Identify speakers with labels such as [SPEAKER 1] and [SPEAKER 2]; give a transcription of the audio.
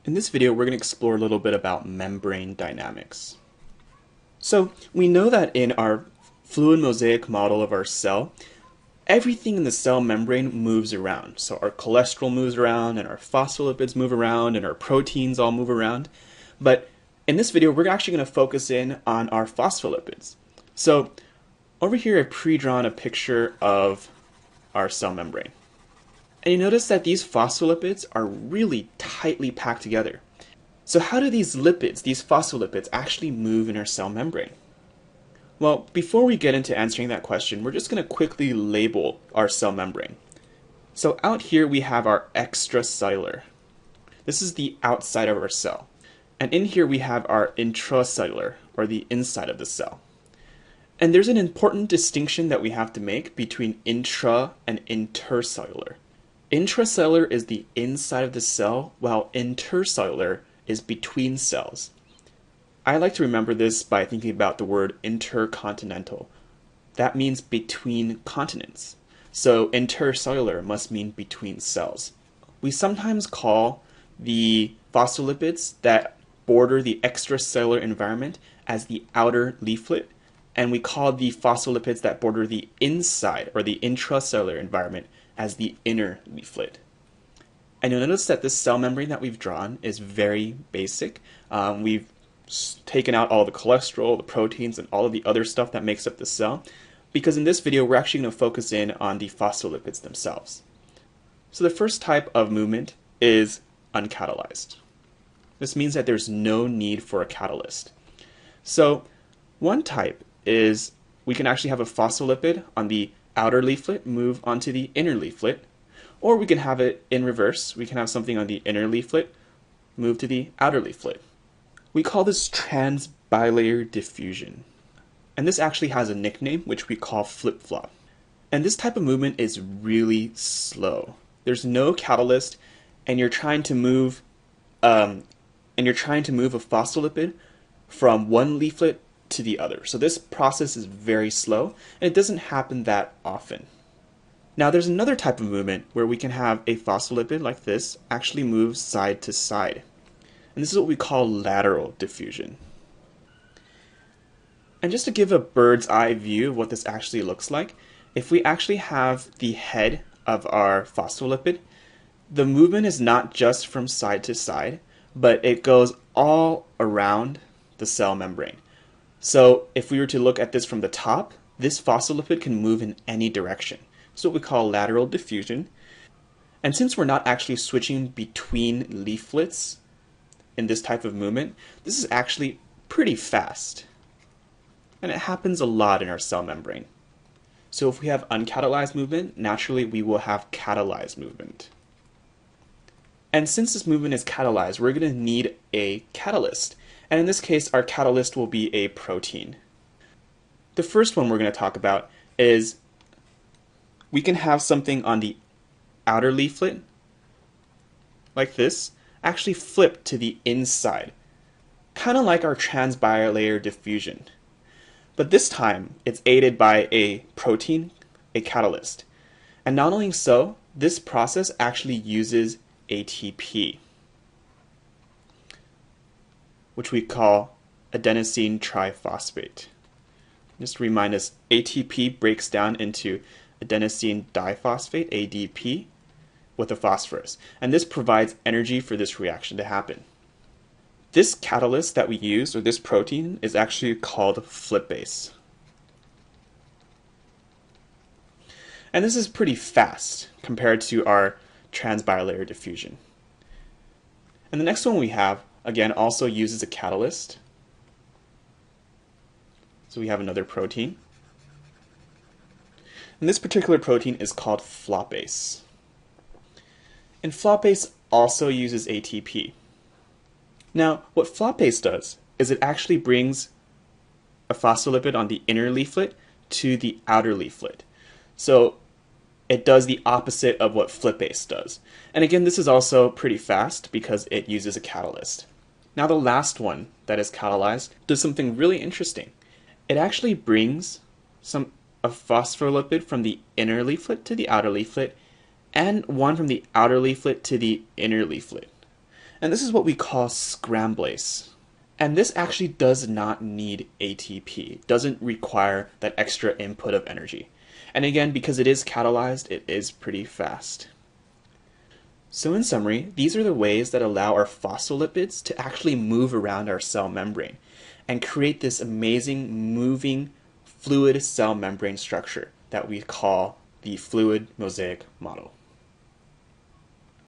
[SPEAKER 1] In this video, we're going to explore a little bit about membrane dynamics. So we know that in our fluid mosaic model of our cell, everything in the cell membrane moves around. So our cholesterol moves around, and our phospholipids move around, and our proteins all move around. But in this video, we're actually going to focus in on our phospholipids. So over here, I've pre-drawn a picture of our cell membrane. And you notice that these phospholipids are really tightly packed together. So how do these lipids, these phospholipids, actually move in our cell membrane? Well, before we get into answering that question, we're just going to quickly label our cell membrane. So out here we have our extracellular. This is the outside of our cell. And in here we have our intracellular, or the inside of the cell. And there's an important distinction that we have to make between intra and intercellular. Intracellular is the inside of the cell, while intercellular is between cells. I like to remember this by thinking about the word intercontinental. That means between continents. So intercellular must mean between cells. We sometimes call the phospholipids that border the extracellular environment as the outer leaflet, and we call the phospholipids that border the inside or the intracellular environment as the inner leaflet. And you'll notice that this cell membrane that we've drawn is very basic. We've taken out all the cholesterol, the proteins, and all of the other stuff that makes up the cell, because in this video we're actually going to focus in on the phospholipids themselves. So the first type of movement is uncatalyzed. This means that there's no need for a catalyst. So one type is we can actually have a phospholipid on the outer leaflet move onto the inner leaflet, or we can have it in reverse. We can have something on the inner leaflet move to the outer leaflet. We call this bilayer diffusion. And this actually has a nickname which we call flip-flop. And this type of movement is really slow. There's no catalyst, and you're trying to move a phospholipid from one leaflet to the other. So this process is very slow, and it doesn't happen that often. Now there's another type of movement where we can have a phospholipid like this actually move side to side. And this is what we call lateral diffusion. And just to give a bird's eye view of what this actually looks like, if we actually have the head of our phospholipid, the movement is not just from side to side, but it goes all around the cell membrane. So if we were to look at this from the top, this phospholipid can move in any direction. This is what we call lateral diffusion. And since we're not actually switching between leaflets in this type of movement, this is actually pretty fast. And it happens a lot in our cell membrane. So if we have uncatalyzed movement, naturally we will have catalyzed movement. And since this movement is catalyzed, we're going to need a catalyst. And in this case, our catalyst will be a protein. The first one we're going to talk about is we can have something on the outer leaflet, like this, actually flip to the inside, kind of like our bilayer diffusion. But this time, it's aided by a protein, a catalyst. And not only so, this process actually uses ATP, which we call adenosine triphosphate. Just to remind us, ATP breaks down into adenosine diphosphate, ADP, with a phosphorus. And this provides energy for this reaction to happen. This catalyst that we use, or this protein, is actually called flipase. And this is pretty fast compared to our bilayer diffusion. And the next one we have, again, also uses a catalyst. So we have another protein. And this particular protein is called flopase. And flopase also uses ATP. Now, what flopase does is it actually brings a phospholipid on the inner leaflet to the outer leaflet. So it does the opposite of what flipase does. And again, this is also pretty fast because it uses a catalyst. Now the last one that is catalyzed does something really interesting. It actually brings a phospholipid from the inner leaflet to the outer leaflet, and one from the outer leaflet to the inner leaflet. And this is what we call scramblase. And this actually does not need ATP, doesn't require that extra input of energy. And again, because it is catalyzed, it is pretty fast. So in summary, these are the ways that allow our phospholipids to actually move around our cell membrane and create this amazing moving fluid cell membrane structure that we call the fluid mosaic model.